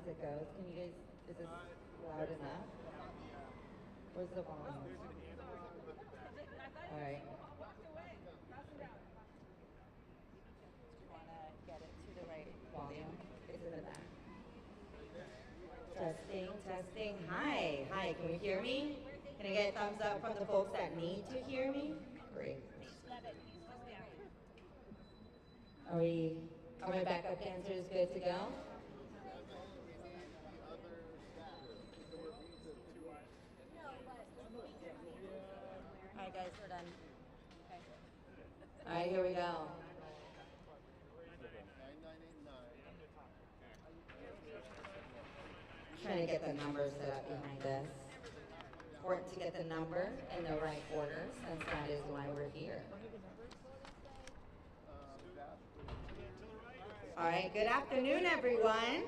it goes. Can you guys, is this loud enough? Where's the volume? All right. Want to get it to the right volume? It's in the back. Testing, testing. Hi, hi. Can you hear me? Can I get a thumbs up from the folks that need to hear me? Great. Are my backup dancers good to go? All right, guys, we're done. All right, here we go. Trying to get the numbers set up behind us. Important to get the number in the right order, since that is why we're here. All right, good afternoon, everyone.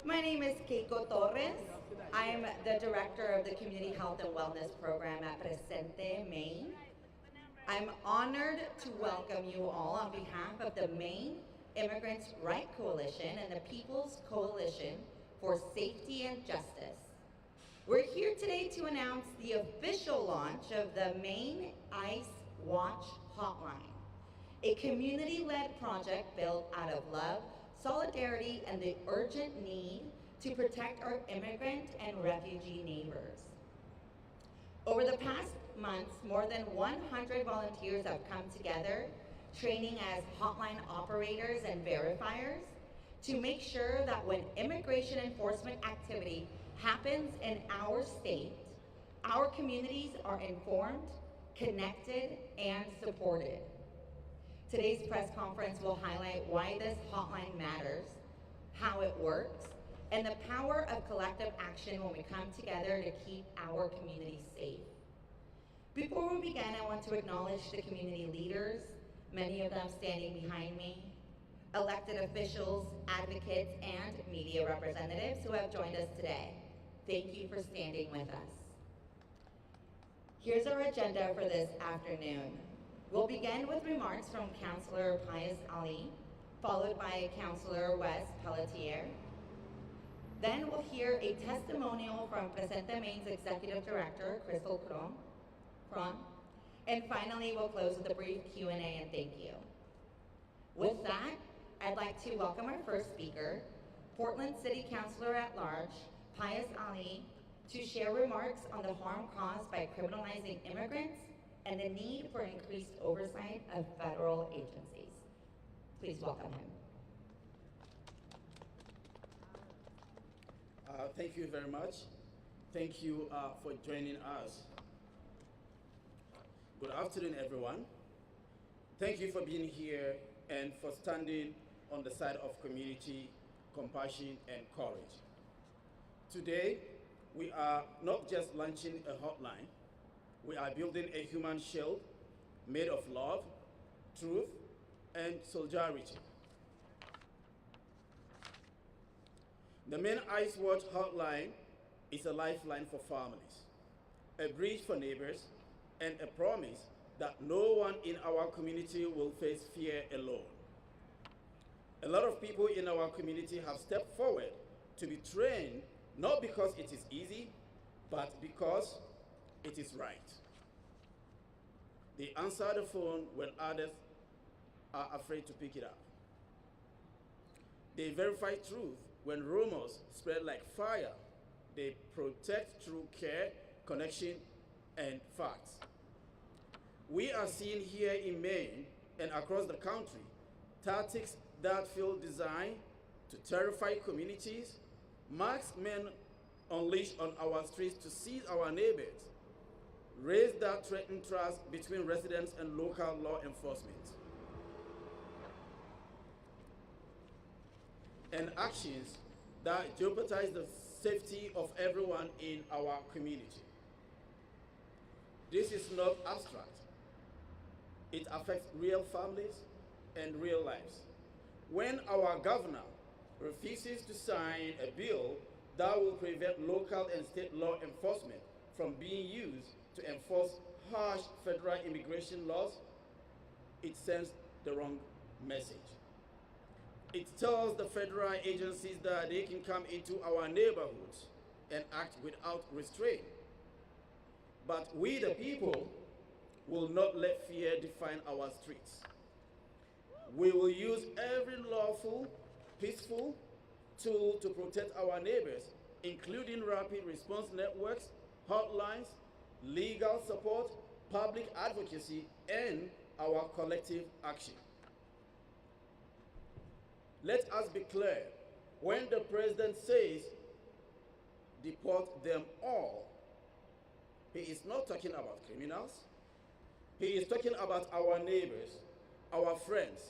My name is Keiko Torres. I'm the director of the Community Health and Wellness Program at Presente, Maine. I'm honored to welcome you all on behalf of the Maine Immigrants' Right Coalition and the People's Coalition for Safety and Justice. We're here today to announce the official launch of the Maine ICE Watch Hotline, a community-led project built out of love, solidarity, and the urgent need to protect our immigrant and refugee neighbors. Over the past months, more than 100 volunteers have come together, training as hotline operators and verifiers, to make sure that when immigration enforcement activity happens in our state, our communities are informed, connected, and supported. Today's press conference will highlight why this hotline matters, how it works, and the power of collective action when we come together to keep our communities safe. Before we begin, I want to acknowledge the community leaders, many of them standing behind me, elected officials, advocates, and media representatives who have joined us today. Thank you for standing with us. Here's our agenda for this afternoon. We'll begin with remarks from Councillor Pius Ali, followed by Councillor Wes Pelletier. Then we'll hear a testimonial from Presente Maine's Executive Director, Crystal Cron. And finally, we'll close with a brief Q&A and thank you. With that, I'd like to welcome our first speaker, Portland City Councilor at Large, Pius Ali, to share remarks on the harm caused by criminalizing immigrants and the need for increased oversight of federal agencies. Please welcome him. Thank you very much. Thank you for joining us. Good afternoon, everyone. Thank you for being here and for standing on the side of community, compassion, and courage. Today, we are not just launching a hotline, we are building a human shield made of love, truth, and solidarity. The Maine ICE Watch Hotline is a lifeline for families, a bridge for neighbors, and a promise that no one in our community will face fear alone. A lot of people in our community have stepped forward to be trained, not because it is easy, but because it is right. They answer the phone when others are afraid to pick it up. They verify truth when rumors spread like fire. They protect through care, connection, and facts. We are seeing here in Maine and across the country tactics that feel designed to terrify communities, masked men unleashed on our streets to seize our neighbors, raise that threatened trust between residents and local law enforcement, and actions that jeopardize the safety of everyone in our community. This is not abstract. It affects real families and real lives. When our governor refuses to sign a bill that will prevent local and state law enforcement from being used to enforce harsh federal immigration laws, it sends the wrong message. It tells the federal agencies that they can come into our neighborhoods and act without restraint. But we, the people, will not let fear define our streets. We will use every lawful, peaceful tool to protect our neighbors, including rapid response networks, hotlines, legal support, public advocacy, and our collective action. Let us be clear, when the president says, deport them all, he is not talking about criminals. He is talking about our neighbors, our friends,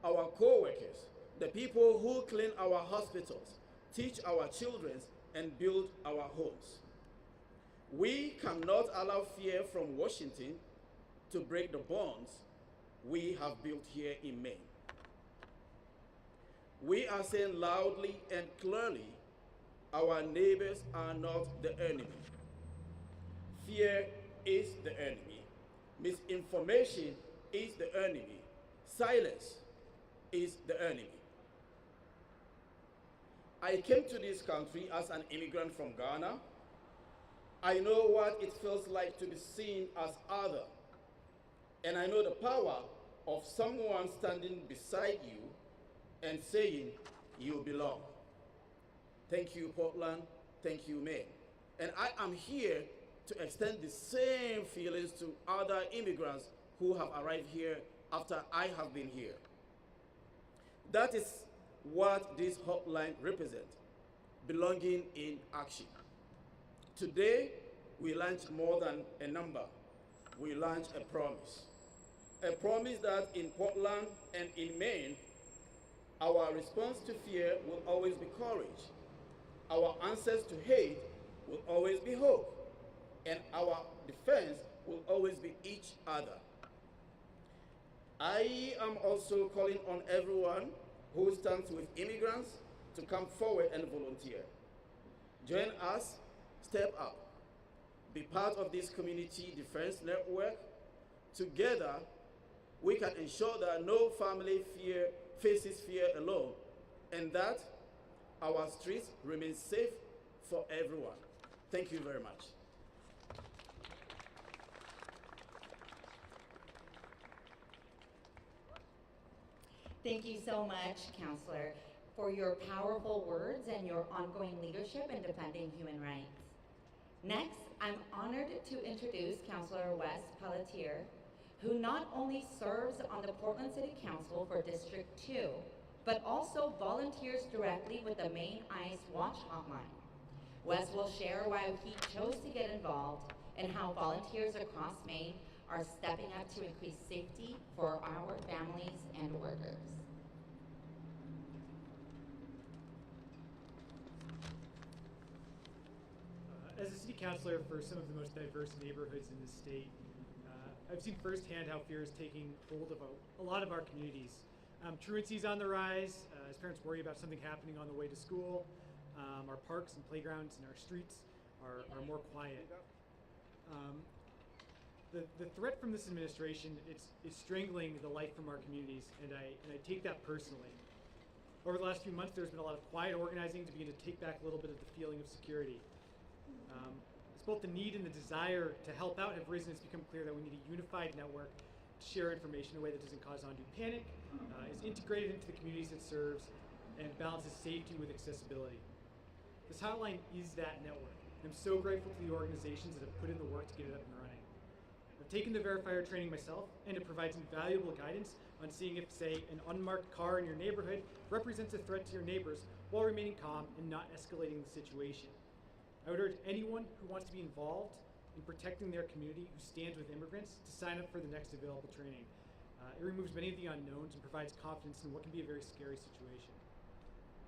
our co-workers, the people who clean our hospitals, teach our children, and build our homes. We cannot allow fear from Washington to break the bonds we have built here in Maine. We are saying loudly and clearly, our neighbors are not the enemy. Fear is the enemy. Misinformation is the enemy. Silence is the enemy. I came to this country as an immigrant from Ghana. I know what it feels like to be seen as other. And I know the power of someone standing beside you and saying, you belong. Thank you, Portland. Thank you, Maine. And I am here to extend the same feelings to other immigrants who have arrived here after I have been here. That is what this hotline represents, belonging in action. Today, we launch more than a number. We launch a promise. A promise that in Portland and in Maine, our response to fear will always be courage. Our answers to hate will always be hope. And our defense will always be each other. I am also calling on everyone who stands with immigrants to come forward and volunteer. Join us, step up, be part of this community defense network. Together, we can ensure that no family faces fear alone, and that our streets remain safe for everyone. Thank you very much. Thank you so much, Counselor, for your powerful words and your ongoing leadership in defending human rights. Next, I'm honored to introduce Counselor Wes Pelletier, who not only serves on the Portland City Council for District 2, but also volunteers directly with the Maine ICE Watch Hotline. Wes will share why he chose to get involved and how volunteers across Maine are stepping up to increase safety for our families and workers. As a city councilor for some of the most diverse neighborhoods in the state, I've seen firsthand how fear is taking hold of a lot of our communities. Truancy is on the rise as parents worry about something happening on the way to school. Our parks and playgrounds and our streets are more quiet. The threat from this administration is strangling the life from our communities, and I take that personally. Over the last few months, there's been a lot of quiet organizing to begin to take back a little bit of the feeling of security. It's both the need and the desire to help out have risen. It's become clear that we need a unified network to share information in a way that doesn't cause undue panic, is integrated into the communities it serves, and balances safety with accessibility. This hotline is that network. I'm so grateful to the organizations that have put in the work to get it up and running. I've taken the verifier training myself, and it provides invaluable guidance on seeing if, say, an unmarked car in your neighborhood represents a threat to your neighbors while remaining calm and not escalating the situation. I would urge anyone who wants to be involved in protecting their community who stands with immigrants to sign up for the next available training. It removes many of the unknowns and provides confidence in what can be a very scary situation.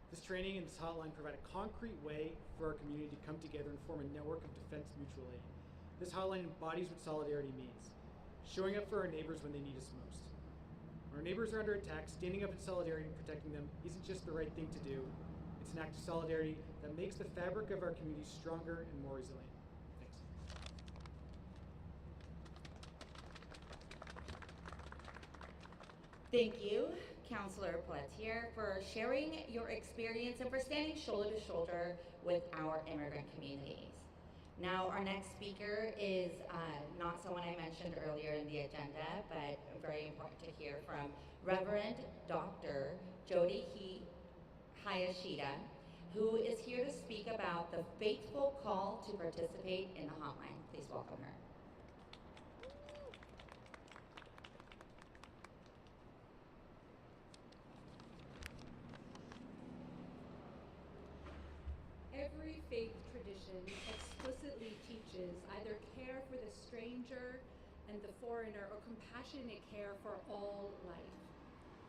This training and this hotline provide a concrete way for our community to come together and form a network of defense mutual aid. This hotline embodies what solidarity means, showing up for our neighbors when they need us most. When our neighbors are under attack, standing up in solidarity and protecting them isn't just the right thing to do, it's an act of solidarity that makes the fabric of our community stronger and more resilient. Thanks. Thank you, Counselor Pelletier, for sharing your experience and for standing shoulder to shoulder with our immigrant communities. Now, our next speaker is not someone I mentioned earlier in the agenda, but very important to hear from, Reverend Dr. Jody Hayashida, who is here to speak about the faithful call to participate in the hotline. Please welcome her. Every faith tradition explicitly teaches either care for the stranger and the foreigner or compassionate care for all life.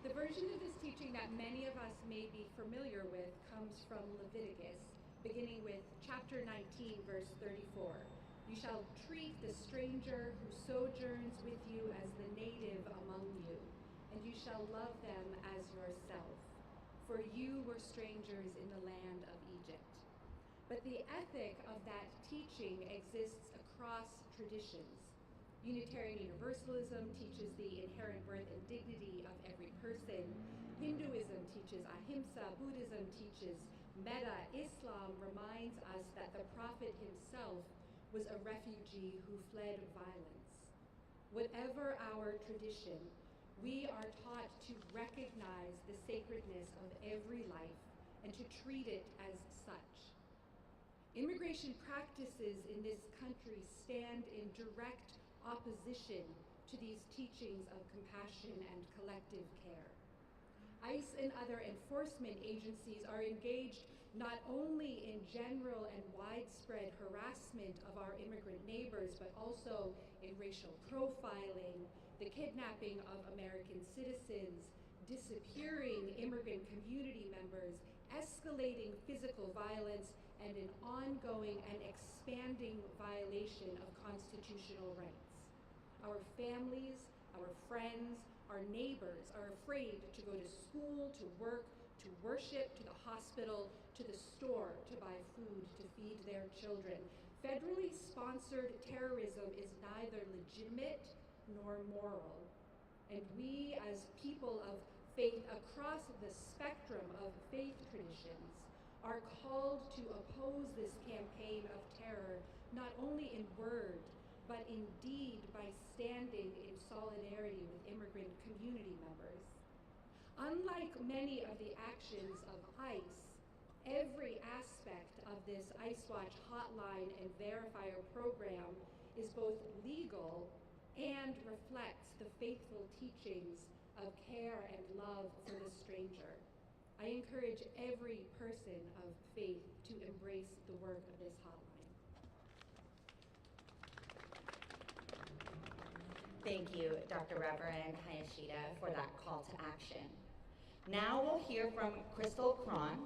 The version of this teaching that many of us may be familiar with comes from Leviticus, beginning with chapter 19, verse 34. You shall treat the stranger who sojourns with you as the native among you, and you shall love them as yourself, for you were strangers in the land of Egypt. But the ethic of that teaching exists across traditions. Unitarian Universalism teaches the inherent worth and dignity of every person. Hinduism teaches ahimsa. Buddhism teaches metta. Islam reminds us that the Prophet himself was a refugee who fled violence. Whatever our tradition, we are taught to recognize the sacredness of every life and to treat it as such. Immigration practices in this country stand in direct opposition to these teachings of compassion and collective care. ICE and other enforcement agencies are engaged not only in general and widespread harassment of our immigrant neighbors, but also in racial profiling, the kidnapping of American citizens, disappearing immigrant community members, escalating physical violence, and an ongoing and expanding violation of constitutional rights. Our families, our friends, our neighbors are afraid to go to school, to work, to worship, to the hospital, to the store, to buy food, to feed their children. Federally sponsored terrorism is neither legitimate nor moral. And we, as people of faith across the spectrum of faith traditions, are called to oppose this campaign of terror, not only in word, but in deed by standing in solidarity with immigrant community members. Unlike many of the actions of ICE, every aspect of this ICE Watch Hotline and Verifier program is both legal and reflects the faithful teachings of care and love for the stranger. I encourage every person of faith to embrace the work of this hotline. Thank you, Dr. Reverend Hayashida, for that call to action. Now we'll hear from Crystal Cron,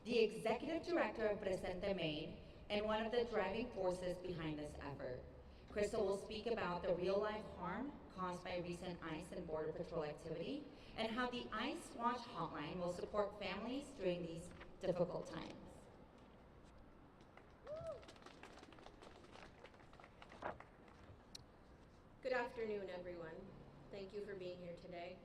the Executive Director of Presente Maine and one of the driving forces behind this effort. Crystal will speak about the real-life harm caused by recent ICE and Border Patrol activity and how the ICE Watch Hotline will support families during these difficult times. Good afternoon, everyone. Thank you for being here today.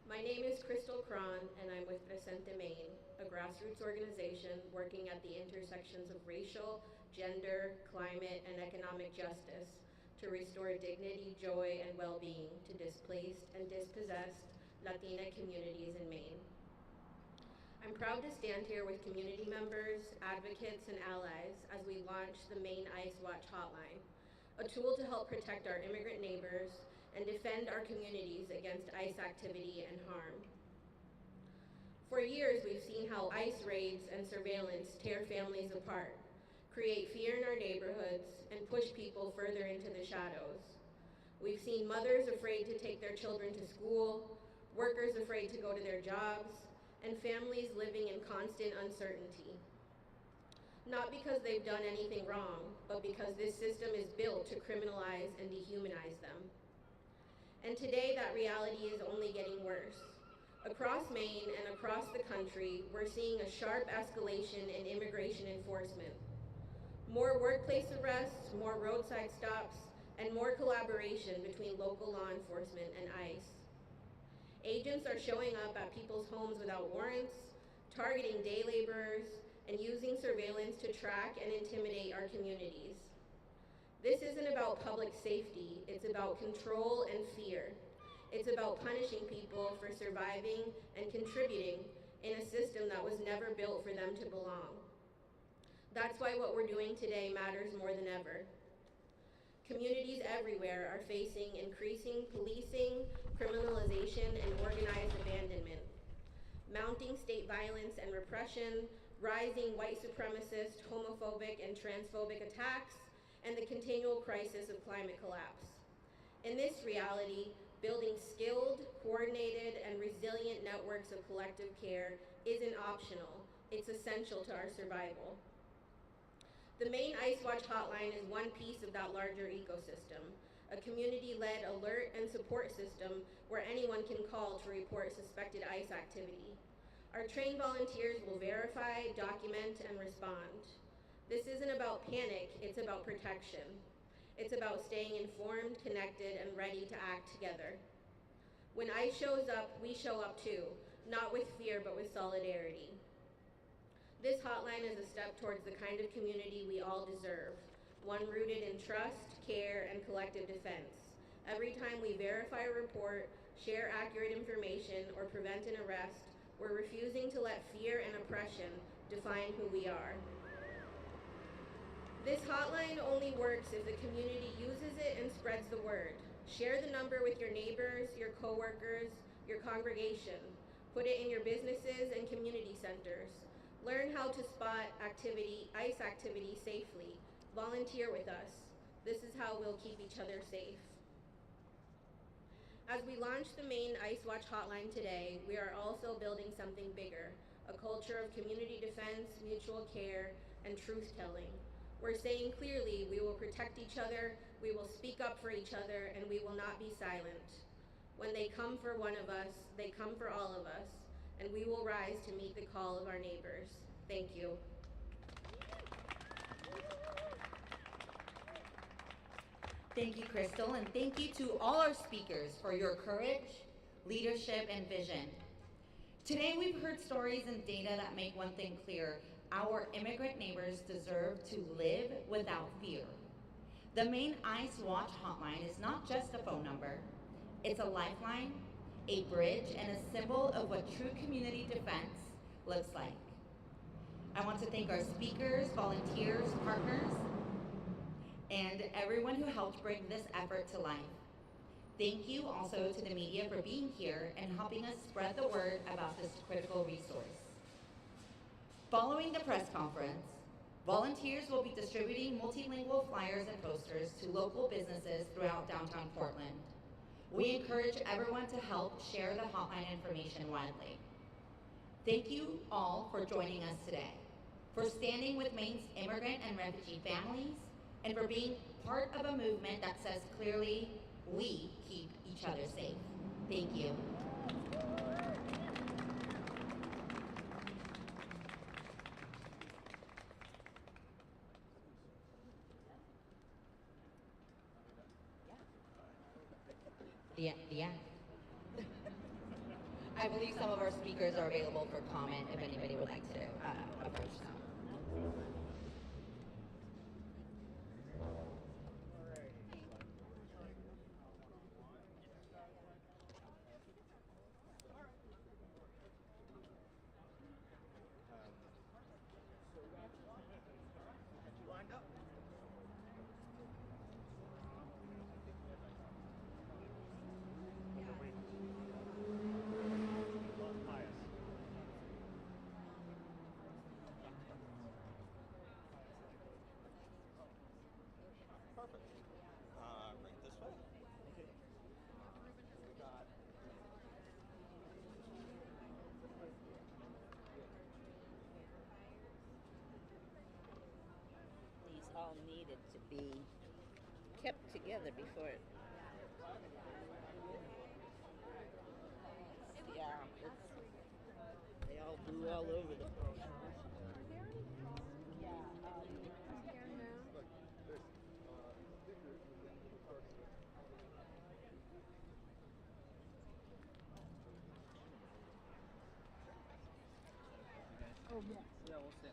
My name is Crystal Cron, and I'm with Presente Maine, a grassroots organization working at the intersections of racial, gender, climate, and economic justice to restore dignity, joy, and well-being to displaced and dispossessed Latina communities in Maine. I'm proud to stand here with community members, advocates, and allies as we launch the Maine ICE Watch Hotline, a tool to help protect our immigrant neighbors and defend our communities against ICE activity and harm. For years, we've seen how ICE raids and surveillance tear families apart, create fear in our neighborhoods, and push people further into the shadows. We've seen mothers afraid to take their children to school, workers afraid to go to their jobs, and families living in constant uncertainty. Not because they've done anything wrong, but because this system is built to criminalize and dehumanize them. And today, that reality is only getting worse. Across Maine and across the country, we're seeing a sharp escalation in immigration enforcement. More workplace arrests, more roadside stops, and more collaboration between local law enforcement and ICE. Agents are showing up at people's homes without warrants, targeting day laborers, and using surveillance to track and intimidate our communities. This isn't about public safety, it's about control and fear. It's about punishing people for surviving and contributing in a system that was never built for them to belong. That's why what we're doing today matters more than ever. Communities everywhere are facing increasing policing, criminalization, and organized abandonment, mounting state violence and repression, rising white supremacist, homophobic, and transphobic attacks, and the continual crisis of climate collapse. In this reality, building skilled, coordinated, and resilient networks of collective care isn't optional, it's essential to our survival. The Maine ICE Watch Hotline is one piece of that larger ecosystem, a community-led alert and support system where anyone can call to report suspected ICE activity. Our trained volunteers will verify, document, and respond. This isn't about panic, it's about protection. It's about staying informed, connected, and ready to act together. When ICE shows up, we show up too, not with fear, but with solidarity. This hotline is a step towards the kind of community we all deserve, one rooted in trust, care, and collective defense. Every time we verify a report, share accurate information, or prevent an arrest, we're refusing to let fear and oppression define who we are. This hotline only works if the community uses it and spreads the word. Share the number with your neighbors, your coworkers, your congregation. Put it in your businesses and community centers. Learn how to spot ICE activity safely. Volunteer with us. This is how we'll keep each other safe. As we launch the Maine ICE Watch Hotline today, we are also building something bigger, a culture of community defense, mutual care, and truth-telling. We're saying clearly we will protect each other, we will speak up for each other, and we will not be silent. When they come for one of us, they come for all of us, and we will rise to meet the call of our neighbors. Thank you. Thank you, Crystal, and thank you to all our speakers for your courage, leadership, and vision. Today we've heard stories and data that make one thing clear. Our immigrant neighbors deserve to live without fear. The Maine ICE Watch Hotline is not just a phone number. It's a lifeline, a bridge, and a symbol of what true community defense looks like. I want to thank our speakers, volunteers, partners, and everyone who helped bring this effort to life. Thank you also to the media for being here and helping us spread the word about this critical resource. Following the press conference, volunteers will be distributing multilingual flyers and posters to local businesses throughout downtown Portland. We encourage everyone to help share the hotline information widely. Thank you all for joining us today, for standing with Maine's immigrant and refugee families, and for being part of a movement that says clearly, we keep each other safe. Thank you. Yeah. I believe some of our speakers are available for comment if anybody would like to approach them. All needed to be kept together before it. Yeah, they all blew all over the place. Yeah, we'll sit.